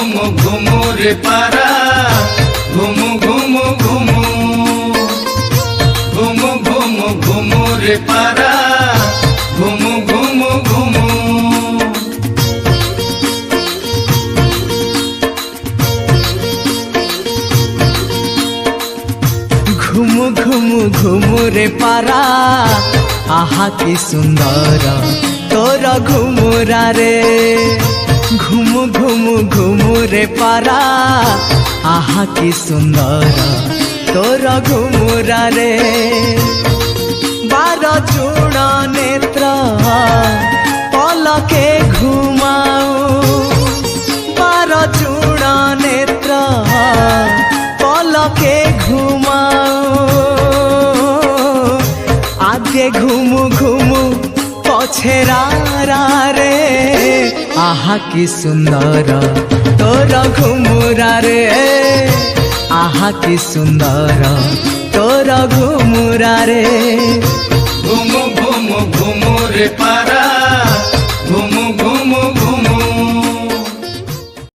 घुमु घुमु रे पारा घुमु घुमु घुमु घुमु घुमु घुमु रे पारा घुमु घुमु घुमु घुमु घुमु घुमु रे पारा आहा की सुंदर तोर घुमुरा रे घुमु घुमु घुमु रे पारा आहा की सुंदर तोर घुमुरा रे बार चूड़ नेत्र पलके घुमाऊ बार चूड़ नेत्र पलके घुमाऊ आगे घुमु घुमु पछेरा रे आहा की सुंदर तोर घुमुरा रे आहा की सुंदर तोर घुमुरा रे घुमु घुमु घुमु रे पारा